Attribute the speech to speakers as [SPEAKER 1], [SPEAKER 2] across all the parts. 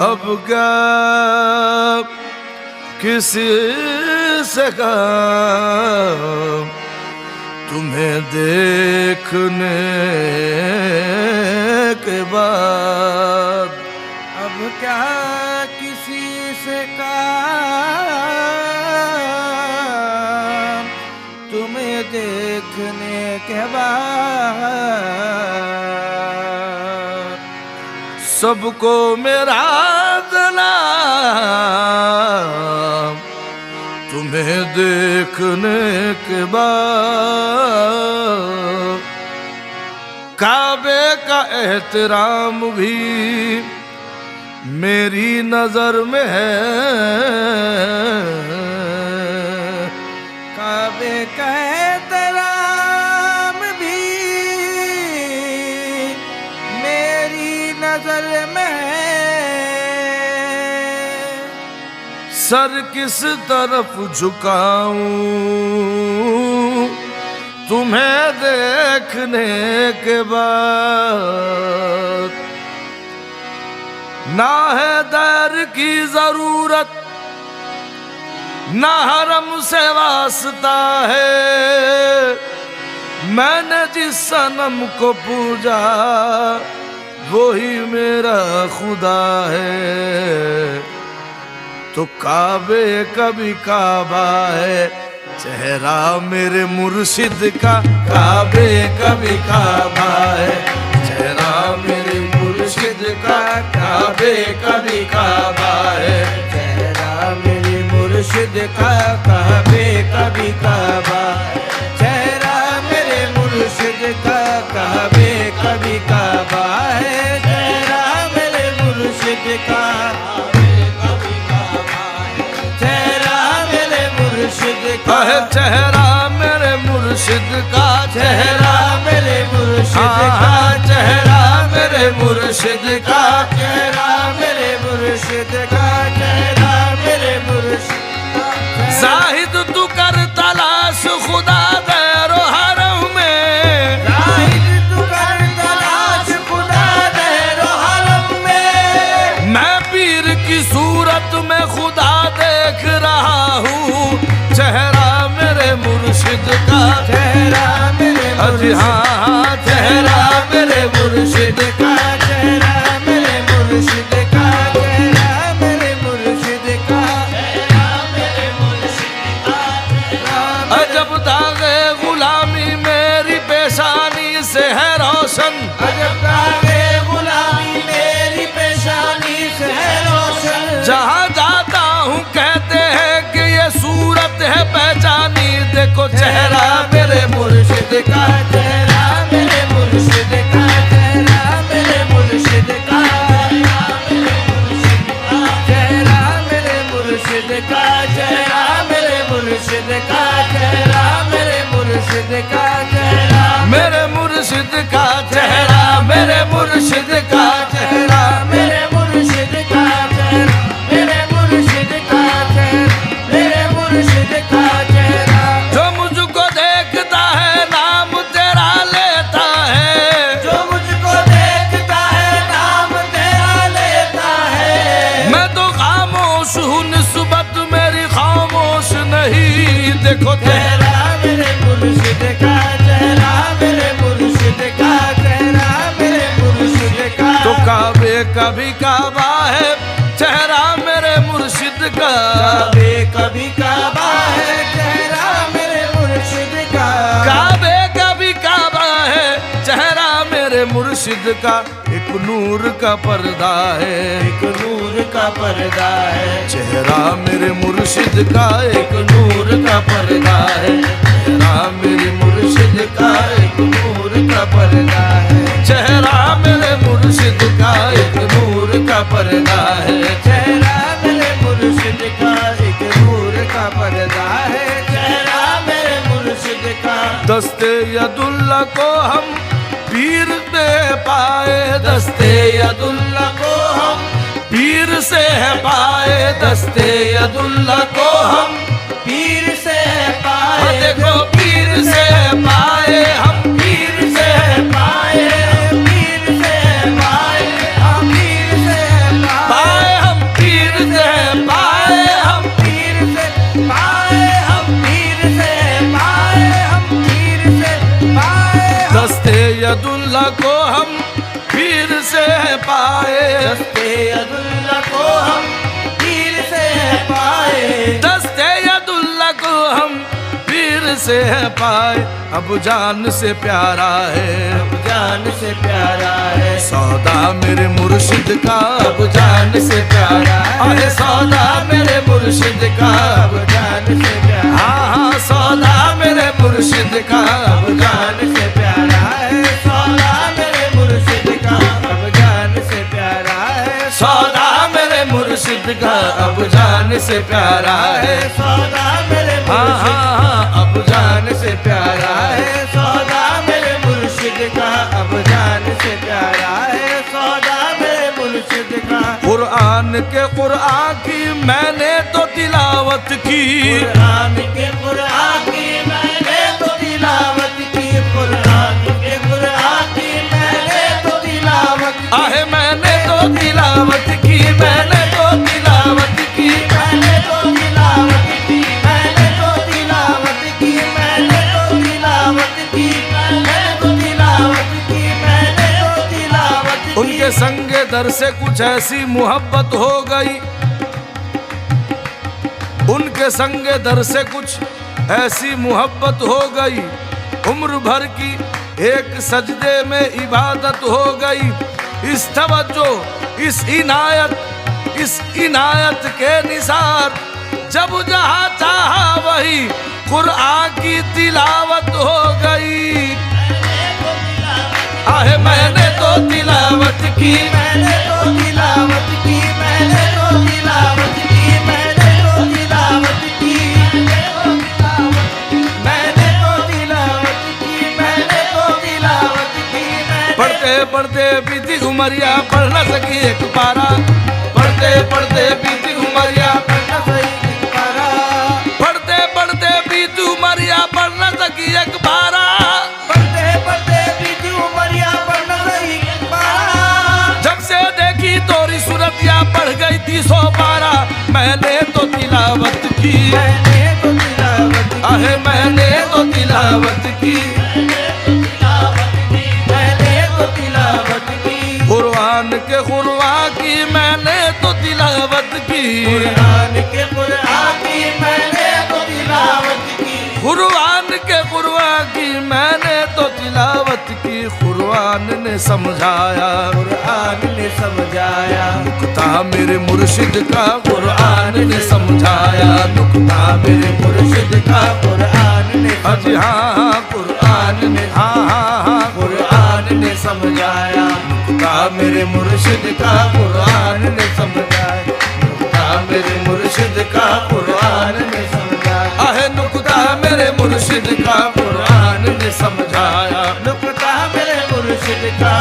[SPEAKER 1] अब क्या किसी से काम तुम्हें देखने के बाद,
[SPEAKER 2] अब क्या किसी से काम तुम्हें देखने के बाद,
[SPEAKER 1] सबको मेरा सलाम तुम्हें देखने के बाद, काबे का एहतराम भी मेरी नजर में है,
[SPEAKER 2] काबे का एहतराम भी मेरी नजर में है,
[SPEAKER 1] सर किस तरफ झुकाऊं तुम्हें देखने के बाद, ना है दर की जरूरत ना हरम से वास्ता है, मैंने जिस सनम को पूजा वो ही मेरा खुदा है, तो काबे कभी काबा है चेहरा मेरे मुर्शिद का, काबे कभी काबा है चेहरा मेरे मुर्शिद का, काबे कभी काबा है
[SPEAKER 2] चेहरा मेरे मुर्शिद का, काबे कभी काबा, चेहरा मेरे मुर्शिद का, काबे कभी काबा है, चेहरा मेरे मुर्शिद का, चेहरा मेरे मुर्शिद का,
[SPEAKER 1] चेहरा मेरे मुर्शिद का,
[SPEAKER 2] चेहरा मेरे मुर्शिद का,
[SPEAKER 1] चेहरा मेरे मुर्शिद का,
[SPEAKER 2] चेहरा मेरे मुर्शिद का, चेहरा मेरे मुर्शिद का।
[SPEAKER 1] जाहिद तू कर तलाश खुदा गैरो हरम में,
[SPEAKER 2] जाहिद तू कर तलाश खुदा गैरो हरम में,
[SPEAKER 1] मैं पीर की सूरत में खुदा देख रहा हूँ, चेहरा मेरे मुर्शिद का,
[SPEAKER 2] चेहरा मेरे
[SPEAKER 1] हाँ चेहरा मेरे मुर्शिद का,
[SPEAKER 2] चेहरा मेरे मुर्शिद का, चेहरा मेरे मुर्शिद का, चेहरा मेरे मुर्शिद का।
[SPEAKER 1] अजब दागे गुलामी मेरी पेशानी से है रोशन,
[SPEAKER 2] अजब दागे गुलामी मेरी पेशानी से है रोशन,
[SPEAKER 1] जहाँ जाता हूँ कहते हैं कि ये सूरत है पहचानी, देखो चेहरा मेरे मुर्शिद का,
[SPEAKER 2] चेहरा मेरे मुर्शिद का, चेहरा मेरे मुर्शिद का, चेहरा मेरे मुर्शिद का, चेहरा मेरे मुर्शिद का, चेहरा मेरे मुर्शिद का, चेहरा
[SPEAKER 1] मेरे मुर्शिद का चेहरा, मेरे मुर्शिद का चेहरा,
[SPEAKER 2] मेरे मुर्शिद का, चेहरा मेरे मुर्शिद का, चेहरा मेरे मुर्शिद का, चेहरा
[SPEAKER 1] जो मुझको देखता है नाम तेरा लेता है,
[SPEAKER 2] जो मुझको देखता है नाम तेरा लेता है,
[SPEAKER 1] मैं तो खामोश हूँ निस्बत मेरी खामोश नहीं, देखो
[SPEAKER 2] चेहरा मेरे मुर्शिद का, चेहरा मेरे मुर्शिद का, चेहरा मेरे मुर्शिद का,
[SPEAKER 1] तो काबे कभी काबा है चेहरा मेरे मुर्शिद का,
[SPEAKER 2] काबे कभी काबा है चेहरा मेरे मुर्शिद का,
[SPEAKER 1] काबे कभी काबा है चेहरा मेरे मुर्शिद का, एक नूर का पर्दा है,
[SPEAKER 2] एक नूर का पर्दा है,
[SPEAKER 1] चेहरा मेरे मुर्शिद का एक नूर का पर्दा है, चेहरा मेरे मुर्शिद का एक नूर का पर्दा है, चेहरा मेरे मुर्शिद का एक नूर का पर्दा है,
[SPEAKER 2] चेहरा मेरे मुर्शिद का एक नूर का पर्दा है, चेहरा मेरे मुर्शिद का
[SPEAKER 1] दस्ते यदुल्ला को हम पीर से पाए, दस्ते यदुल्ला को हम पीर से पाए, दस्ते यदुल्ला को हम
[SPEAKER 2] पीर से पाए,
[SPEAKER 1] देखो पीर से पाए, हम पीर से पाए,
[SPEAKER 2] पीर से पाए, हम पीर से
[SPEAKER 1] पाए, हम पीर से पाए, हम
[SPEAKER 2] पीर से पाए, हम पीर से पाए, हम पीर से पाए,
[SPEAKER 1] दस्ते यदुल्ला को हम पीर से पाए,
[SPEAKER 2] दस्ते यदुल्ला को हम पीर से पाए,
[SPEAKER 1] दस्ते यदुल्ला को हम पीर से पाए। अब जान से प्यारा है,
[SPEAKER 2] अब जान से प्यारा है,
[SPEAKER 1] सौदा मेरे मुर्शिद का,
[SPEAKER 2] अब जान से प्यारा है,
[SPEAKER 1] अरे सौदा मेरे मुर्शिद का,
[SPEAKER 2] अब जान से प्यारा,
[SPEAKER 1] हाँ हाँ सौदा मेरे मुर्शिद का,
[SPEAKER 2] अब जान से प्यारा है, सौदा मेरे मुर्शिद का, अब जान से प्यारा है,
[SPEAKER 1] सौदा मेरे मुर्शिद का, अब जान से प्यारा है,
[SPEAKER 2] सौदा मेरे
[SPEAKER 1] हाँ
[SPEAKER 2] मुर्शिद,
[SPEAKER 1] हाँ हाँ
[SPEAKER 2] अब जान से प्यारा है, सौदा मेरे मुर्शिद का, अब जान से प्यारा है, सौदा मेरे मुर्शिद का।
[SPEAKER 1] कुरान के कुरान की मैंने तो तिलावत की,
[SPEAKER 2] कुरान के कुरान की मैंने तो तिलावत की, कुरान के कुरान की मैंने तो तिलावत की,
[SPEAKER 1] आहे मैंने तो तिलावत की, मैंने तो तिलावत की,
[SPEAKER 2] मैंने तो तिलावत की, मैंने तो तिलावत की, मैंने तो तिलावत की, मैंने तो तिलावत की, मैंने तो तिलावत की।
[SPEAKER 1] उनके संगे दर से कुछ ऐसी मोहब्बत हो गई, उनके संगे दर से कुछ ऐसी मोहब्बत हो गई, उम्र भर की एक सजदे में इबादत हो गई। इस तवज्जो, इस इनायत के निसार, जब जहाँ चाहा वही कुरान की तिलावत हो गई। आहे मैंने तो तिलावत की,
[SPEAKER 2] मैंने तो तिलावत की, मैंने तो तिलावत की, मैंने तो तिलावत की, मैंने तो तिलावत की, मैंने तो तिलावत की,
[SPEAKER 1] पढ़ते पढ़ते बीती उमरिया पढ़ न सकी एक पारा, पढ़ते पढ़ते बीती उमरिया
[SPEAKER 2] पढ़ना सही पारा,
[SPEAKER 1] पढ़ते पढ़ते बीती उमरिया पढ़ न सकी एक पारा,
[SPEAKER 2] पढ़ते पढ़ते बीती उमरिया पढ़ना सही पारा,
[SPEAKER 1] जब से देखी तोरी सूरतिया पढ़ गई थी 100 पारा। मैंने तो तिलावत की,
[SPEAKER 2] मैंने तो तिलावत की,
[SPEAKER 1] आहे मैंने तो तिलावत की,
[SPEAKER 2] मैंने तो तिलावत की,
[SPEAKER 1] कुरान के कुरान की मैंने तो तिलावत की,
[SPEAKER 2] कुरान के कुरान की मैंने तो तिलावत की,
[SPEAKER 1] कुरान के कुरान की मैंने तो तिलावत की। कुरान ने समझाया,
[SPEAKER 2] कुरान ने समझाया,
[SPEAKER 1] नुक्ता मेरे मुर्शिद का, कुरान ने समझाया, नुक्ता मेरे मुर्शिद का,
[SPEAKER 2] कुरान ने
[SPEAKER 1] अजी हाँ हाँ कुरान ने, हाँ हाँ हाँ
[SPEAKER 2] कुरान ने समझाया,
[SPEAKER 1] नुक्ता मेरे मुर्शिद का, कुरान ने समझाया, नुक्ता मेरे मुर्शिद का, कुरान ने समझाया, आहे नुक्ता मेरे मुर्शिद का, कुरान ने समझाया,
[SPEAKER 2] नुक्ता मेरे मुर्शिद का,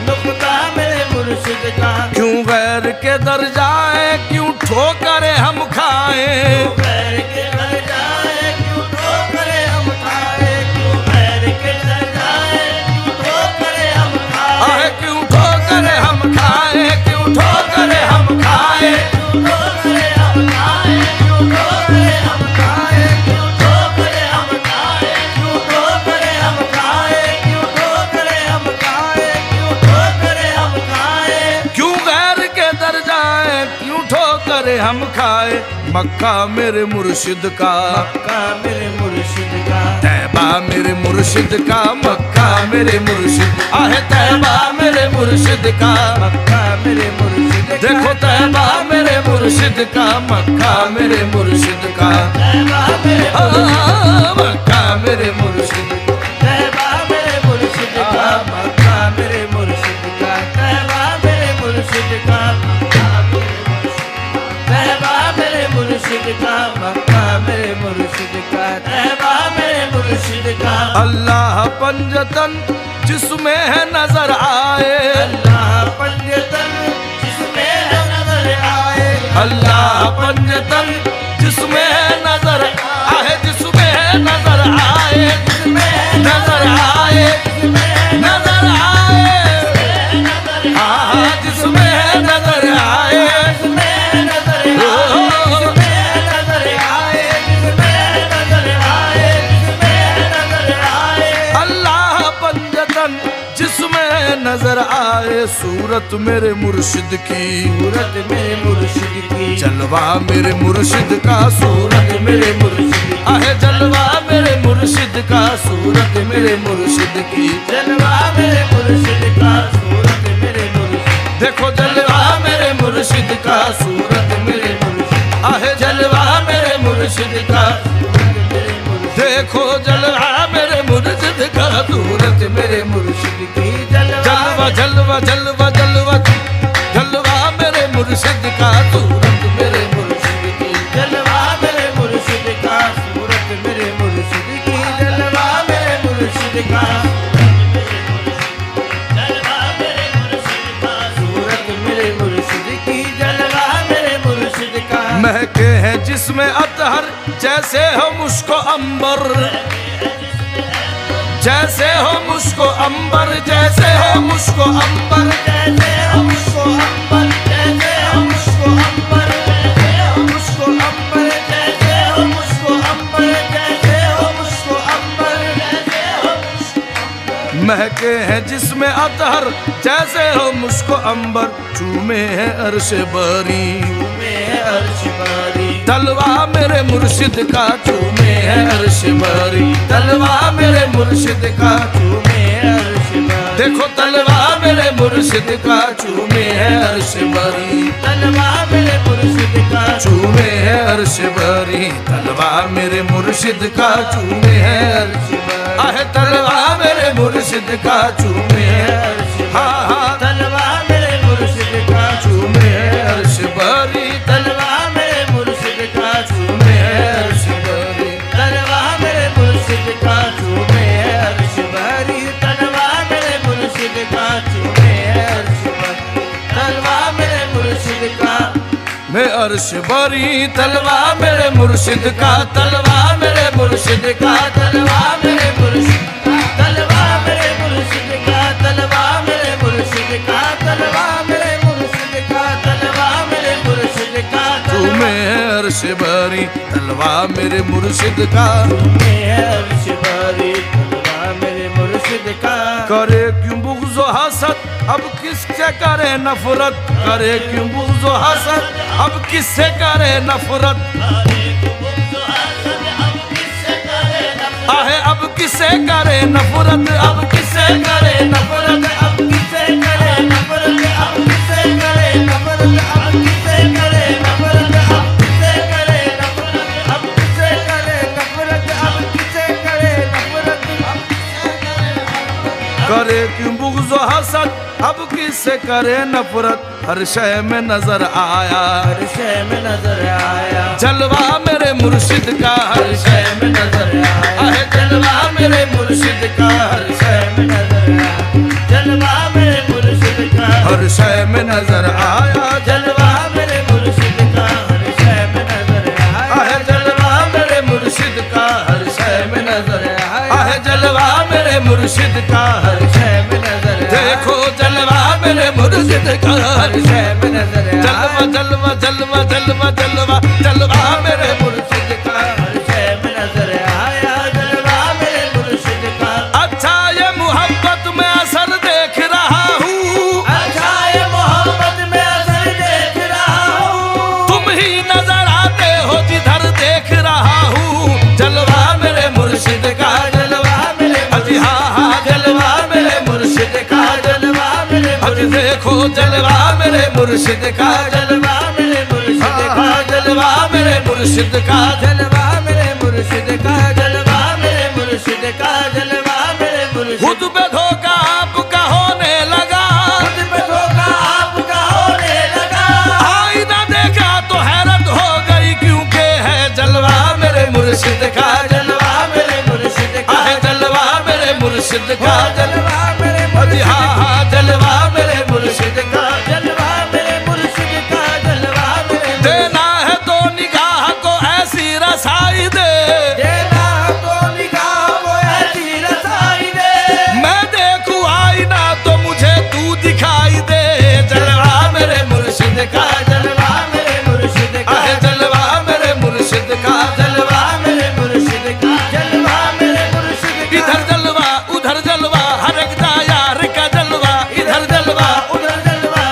[SPEAKER 2] नुक्ता मेरे मुर्शिद का।
[SPEAKER 1] क्यों गैर के दर जाए, क्यों ठोकरे हम खाए,
[SPEAKER 2] पैर के डर जाए, क्यों ठोकरे हम खाए, क्यों पैर के डर जाए, क्यों ठोकरे हम खाए,
[SPEAKER 1] आहे क्यों ठोकरे हम खाए, क्यों ठोकरे हम खाए,
[SPEAKER 2] क्यों ठोकरे हम खाए, क्यों ठोकरे हम खाए, क्यों ठोकरे हम खाए, क्यों ठोकरे हम खाए, क्यों ठोकरे हम खाए, क्यों ठोकरे हम खाए।
[SPEAKER 1] क्यों गैर के दर जाए, क्यों ठोकरे हम खाए। मक्का मेरे मुर्शिद का,
[SPEAKER 2] मक्का मेरे मुर्शिद का,
[SPEAKER 1] तैबा मेरे मुर्शिद का, मक्का मेरे मुर्शिद, आहे तैबा मेरे मुर्शिद का,
[SPEAKER 2] मक्का मेरे मुर्शिद का,
[SPEAKER 1] देखो तैबा मेरे मुर्शिद का, मक्का मेरे मुर्शिद का,
[SPEAKER 2] तैबा मेरे
[SPEAKER 1] मक्का मेरे मुर्शिद का,
[SPEAKER 2] तैबा मेरे मुर्शिद का, मक्का मेरे मुर्शिद का, तैबा मेरे मुर्शिद का, तैबा मेरे मुर्शिद का, मक्का मेरे मुर्शिद का, तैबा
[SPEAKER 1] अल्लाह पंजतन जिसमें है नजर आए,
[SPEAKER 2] अल्लाह पंजतन जिसमें है नजर आए,
[SPEAKER 1] अल्लाह पंजतन जिसमें है नजर आए, जिसमें है नजर आए,
[SPEAKER 2] जिसमें
[SPEAKER 1] नजर आए, नजर आए, हाँ जिसमें है नजर आए,
[SPEAKER 2] जिसमें नजर आए, जिसमें नजर आए, जिसमें नजर आए, जिसमें नजर आए,
[SPEAKER 1] अल्लाह पंजतन जिसमें नजर आए, सूरत मेरे मुर्शिद की,
[SPEAKER 2] सूरत मेरे मुर्शिद की,
[SPEAKER 1] जलवा मेरे मुर्शिद का, सूरत
[SPEAKER 2] मेरे मुर्शिद
[SPEAKER 1] आहे जलवा मेरे मुर्शिद का, सूरत मेरे मुर्शिद की,
[SPEAKER 2] जलवा मेरे मुर्शिद का, सूरत मेरे मुर्शिद,
[SPEAKER 1] देखो जलवा मेरे मुर्शिद का, सूरत मेरे मुर्शिद, आहे जलवा मेरे मुर्शिद का,
[SPEAKER 2] सूरत मेरे मुर्शिद,
[SPEAKER 1] देखो जलवा मेरे मुर्शिद का, सूरत मेरे मुर्शिद की, जलवा जलवा जलवा जलवा जलवा मेरे मुर्शिद का, सूरत मेरे मुर्शिद की,
[SPEAKER 2] जलवा मेरे मुर्शिद का, सूरत मेरे मुर्शिद की, जलवा मेरे मुर्शिद का, जलवा मेरे मुर्शिद का, सूरत मेरे मुर्शिद की, जलवा मेरे मुर्शिद का,
[SPEAKER 1] महके हैं जिसमें अतहर जैसे हो मुझको अंबर, जैसे हो मुझको अंबर, जैसे हो मुझको अंबर,
[SPEAKER 2] जैसे हम उसको अंबर, जैसे हम उसको अंबर, जैसे हम उसको अंबर, जैसे हम उसको अंबर, जैसे हम उसको अंबर, जैसे हम उसको
[SPEAKER 1] महके हैं जिसमें अतहर जैसे हो मुझको अंबर, चूमे है अर्श बरी,
[SPEAKER 2] में अर्श बारी,
[SPEAKER 1] तलवा मेरे मुर्शिद का, चूमे है अर्श बरी, तलवा मेरे मुर्शिद का,
[SPEAKER 2] में अर्श बारी,
[SPEAKER 1] देखो तलवा मेरे मुर्शिद का, चूमे है अर्श बरी,
[SPEAKER 2] तलवा मेरे मुर्शिद का,
[SPEAKER 1] चूमे है अर्श बरी, तलवा मेरे मुर्शिद का, चूमे है अर्श बरी, आहे तलवा मेरे मुर्शिद का, चूमे है अर्श, हाँ हाँ
[SPEAKER 2] तलवा मेरे मुर्शिद का,
[SPEAKER 1] चूमे है अर्श बरी,
[SPEAKER 2] तलवा मेरे मुर्शिद का,
[SPEAKER 1] चूमे है अर्श बरी,
[SPEAKER 2] तलवा मेरे मुर्शिद का, चूमे अर्श बारी, तलवा मेरे मुर्शिद का, चूमे अर्श बारी, तलवा मेरे मुर्शिद का,
[SPEAKER 1] मैं अर्श बरी, तलवा मेरे मुर्शिद का, तलवा मेरे मुर्शिद का,
[SPEAKER 2] तलवा मेरे मुर्शिद का, तलवा मेरे मुर्शिद का, तलवा मेरे मुर्शिद का, तलवा मेरे मुर्शिद का, तलवा मेरे मुर्शिद का,
[SPEAKER 1] चूमे है अर्श बरी, तलवा मेरे मुर्शिद का,
[SPEAKER 2] चूमे अर्श बारी, तलवा मेरे मुर्शिद का,
[SPEAKER 1] करे क्यों बुग़्ज़ व हसद, अब किससे करे नफरत, करे क्यों बुग़्ज़ व हसद, अब किससे करे नफरत, आहे अब किससे करे नफरत, अब किससे करे नफरत,
[SPEAKER 2] अब किसे करे नफरत, अब किसे करे नफरत, अब किसे करे नफरत, अब किसे करे नफरत, अब किसे करे नफरत, अब किसे करे नफरत, अब किसे करे नफरत,
[SPEAKER 1] करे क्यों बुग़्ज़ व हसद, अब किससे करे नफरत, हर शय में नजर आया,
[SPEAKER 2] हर शय में नजर आया,
[SPEAKER 1] जलवा मेरे मुर्शिद का, हर शय में नजर आया, आहे जलवा मेरे मुर्शिद का, हर शय में नजर आया,
[SPEAKER 2] जलवा मेरे मुर्शिद का,
[SPEAKER 1] हर शय में नजर आया,
[SPEAKER 2] जलवा मेरे मुर्शिद का, हर शय में नजर आया,
[SPEAKER 1] आहे जलवा मेरे मुर्शिद का, हर शय में नजर आया, आहे जलवा मेरे मुर्शिद का, हर
[SPEAKER 2] शय में नजर आया,
[SPEAKER 1] देखो जलवा मेरे मुर्शिद का, हर
[SPEAKER 2] शय में नजर आया,
[SPEAKER 1] जलवा जलवा जलवा जलवा जलवा जलवा मेरे मुर्शिद का,
[SPEAKER 2] हर शय में नजर आया, जलवा मेरे मुर्शिद का,
[SPEAKER 1] अच्छा ये मोहब्बत में असर देख रहा हूँ,
[SPEAKER 2] अच्छा ये मोहब्बत में असर देख रहा हूँ,
[SPEAKER 1] तुम ही नजर आते हो जिधर देख रहा हूँ, जलवा मेरे मुर्शिद का,
[SPEAKER 2] जलवा मेरे
[SPEAKER 1] अजी हाँ हाँ जलवा मेरे मुर्शिद का,
[SPEAKER 2] जलवा मेरे
[SPEAKER 1] अजी देखो जलवा मेरे मुर्शिद का,
[SPEAKER 2] जलवा मेरे मुर्शिद का,
[SPEAKER 1] जलवा मेरे मुर्शिद का,
[SPEAKER 2] जलवा मेरे मुर्शिद का, जलवा मेरे मुर्शिद का, जलवा मेरे मुर्शिद,
[SPEAKER 1] खुद पे धोखा आपका होने लगा,
[SPEAKER 2] खुद पे धोखा आपका होने लगा,
[SPEAKER 1] आईना देखा तो हैरत हो गई क्योंकि है जलवा मेरे मुर्शिद का,
[SPEAKER 2] जलवा मेरे मुर्शिद का,
[SPEAKER 1] आहे जलवा मुर्शिद का
[SPEAKER 2] जलवा मेरे
[SPEAKER 1] अजी हाँ हाँ जलवा मेरे मुर्शिद का
[SPEAKER 2] जलवा मेरे मुर्शिद का जलवा मेरे
[SPEAKER 1] देना है तो निगाह को ऐसी रसाई दे
[SPEAKER 2] देना तो निगाह को ऐसी रसाई दे
[SPEAKER 1] मैं देखूं आईना तो मुझे तू दिखाई दे जलवा मेरे मुर्शिद का
[SPEAKER 2] जलवा मेरे मुर्शिद का
[SPEAKER 1] आहे जलवा मेरे मुर्शिद का
[SPEAKER 2] जलवा मेरे मुर्शिद का जलवा मेरे मुर्शिद का
[SPEAKER 1] इधर जलवा उधर जलवा हर एक दा यार का जलवा इधर जलवा
[SPEAKER 2] उधर जलवा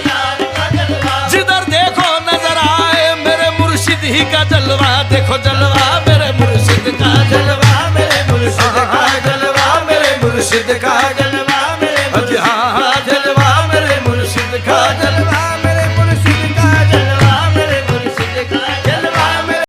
[SPEAKER 2] यार का जलवा
[SPEAKER 1] जिधर देखो नजर आए मेरे मुर्शिद ही का जलवा देखो जलवा मेरे मुर्शिद का
[SPEAKER 2] जलवा मेरे मुर्शिद का
[SPEAKER 1] जलवा मेरे मुर्शिद का